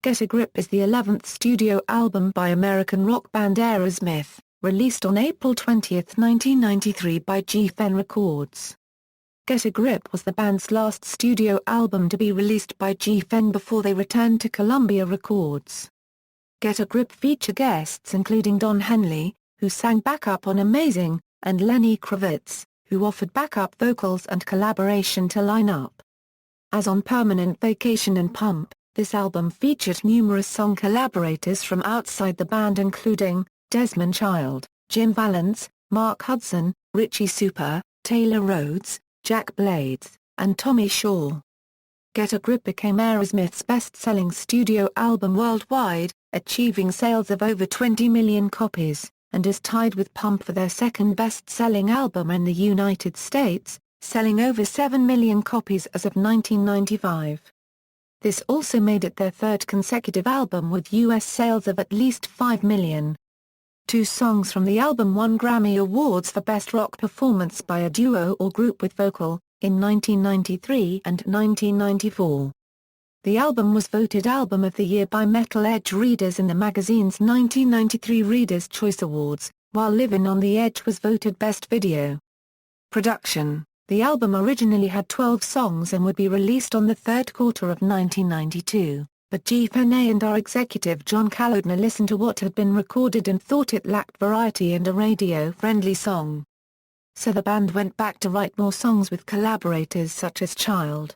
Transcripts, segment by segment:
Get a Grip is the 11th studio album by American rock band Aerosmith, released on April 20, 1993 by Geffen Records. Get a Grip was the band's last studio album to be released by Geffen before they returned to Columbia Records. Get a Grip featured guests including Don Henley, who sang backup on Amazing, and Lenny Kravitz, who offered backup vocals and collaboration to line up. As on Permanent Vacation and Pump, this album featured numerous song collaborators from outside the band including Desmond Child, Jim Vallance, Mark Hudson, Richie Supa, Taylor Rhodes, Jack Blades, and Tommy Shaw. Get a Grip became Aerosmith's best-selling studio album worldwide, achieving sales of over 20 million copies, and is tied with Pump for their second best-selling album in the United States, selling over 7 million copies as of 1995. This also made it their third consecutive album with U.S. sales of at least 5 million. 2 songs from the album won Grammy Awards for Best Rock Performance by a Duo or Group with Vocal, in 1993 and 1994. The album was voted Album of the Year by Metal Edge readers in the magazine's 1993 Reader's Choice Awards, while Livin' on the Edge was voted Best Video. Production. The album originally had 12 songs and would be released on the third quarter of 1992, but Geffen and our executive John Kalodner listened to what had been recorded and thought it lacked variety and a radio-friendly song. So the band went back to write more songs with collaborators such as Child.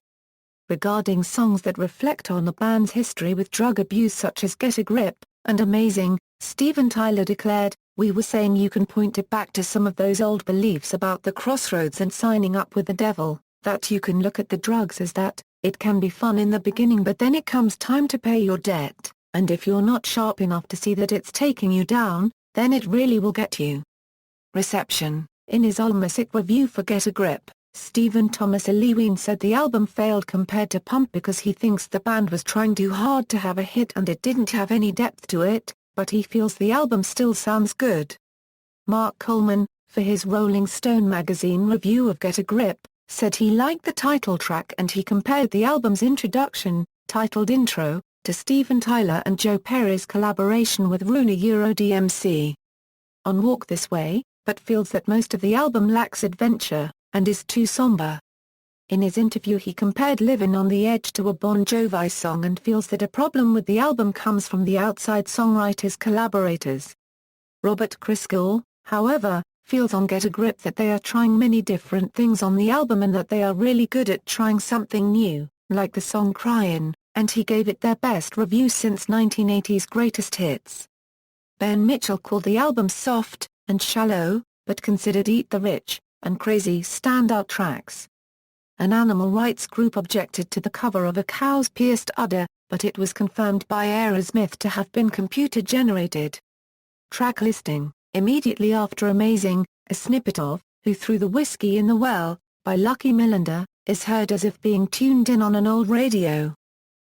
Regarding songs that reflect on the band's history with drug abuse such as Get a Grip and Amazing, Steven Tyler declared, "We were saying you can point it back to some of those old beliefs about the crossroads and signing up with the devil, that you can look at the drugs as that, it can be fun in the beginning but then it comes time to pay your debt, and if you're not sharp enough to see that it's taking you down, then it really will get you." Reception. In his Allmusic review for Get a Grip, Stephen Thomas Lewin said the album failed compared to Pump because he thinks the band was trying too hard to have a hit and it didn't have any depth to it, but he feels the album still sounds good. Mark Coleman, for his Rolling Stone magazine review of Get a Grip, said he liked the title track and he compared the album's introduction, titled Intro, to Steven Tyler and Joe Perry's collaboration with Rooney DMC on Walk This Way, but feels that most of the album lacks adventure, and is too somber. In his interview he compared Livin' on the Edge to a Bon Jovi song and feels that a problem with the album comes from the outside songwriters' collaborators. Robert Christgau, however, feels on Get a Grip that they are trying many different things on the album and that they are really good at trying something new, like the song Cryin', and he gave it their best review since 1980's Greatest Hits. Ben Mitchell called the album soft and shallow, but considered Eat the Rich and Crazy standout tracks. An animal rights group objected to the cover of a cow's pierced udder, but it was confirmed by Aerosmith to have been computer-generated. Track listing. Immediately after Amazing, a snippet of Who Threw the Whiskey in the Well, by Lucky Millinder, is heard as if being tuned in on an old radio.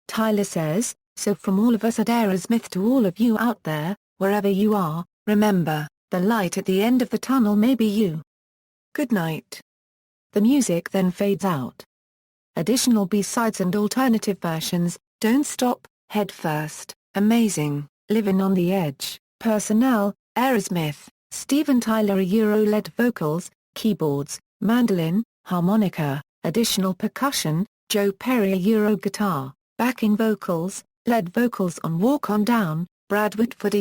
Tyler says, "So from all of us at Aerosmith to all of you out there, wherever you are, remember, the light at the end of the tunnel may be you. Good night." The music then fades out. Additional B-sides and alternative versions, Don't Stop, Head First, Amazing, Livin' on the Edge, Personnel, Aerosmith, Steven Tyler lead vocals, keyboards, mandolin, harmonica, additional percussion, Joe Perry guitar, backing vocals, lead vocals on Walk On Down, Brad Whitford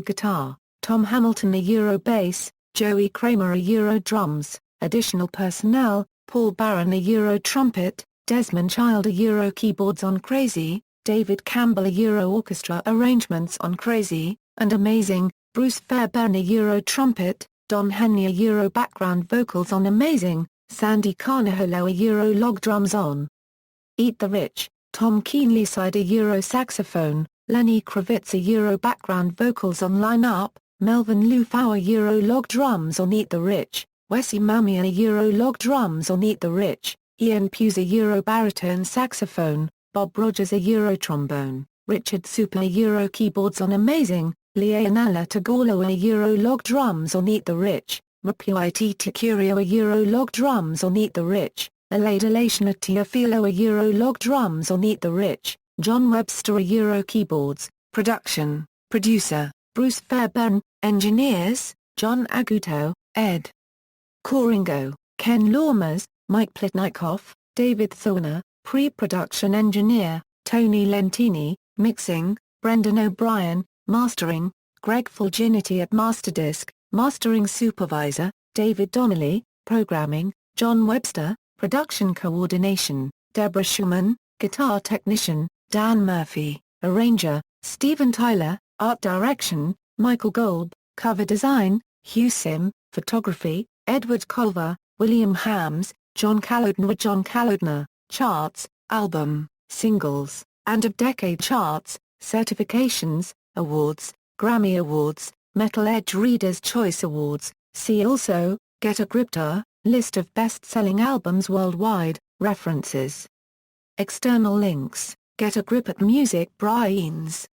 guitar, Tom Hamilton bass, Joey Kramer drums, additional personnel, Paul Barron trumpet, Desmond Child keyboards on Crazy, David Campbell orchestra arrangements on Crazy, and Amazing, Bruce Fairbairn trumpet, Don Henley background vocals on Amazing, Sandy Carnaholo log drums on Eat the Rich, Tom Keenly side saxophone, Lenny Kravitz background vocals on Line Up, Melvin Lufauer log drums on Eat the Rich, Wessie Mumia log drums on Eat the Rich, Ian Pewes baritone saxophone, Bob Rogers trombone, Richard Supa keyboards on Amazing, Leonela Tagolo log drums on Eat the Rich, Rapuiti Ticurio log drums on Eat the Rich, Elaida Lationa Teofilo log drums on Eat the Rich, John Webster. Euro keyboards, production, producer, Bruce Fairbairn, engineers, John Aguto, ed. Coringo, Ken Laumers, Mike Plotnikoff, David Thorner, pre-production engineer, Tony Lentini, mixing, Brendan O'Brien, mastering, Greg Fulginity at Masterdisc, mastering supervisor, David Donnelly, programming, John Webster, production coordination, Deborah Schumann, guitar technician, Dan Murphy, arranger, Steven Tyler, art direction, Michael Golb, cover design, Hugh Sim, photography, Edward Culver, William Hams, John Kalodner, charts, album, singles, and of decade charts, certifications, awards, Grammy Awards, Metal Edge Reader's Choice Awards. See also, Get a Grip Tour, list of best-selling albums worldwide, references. External links, Get a Grip at Music Brains.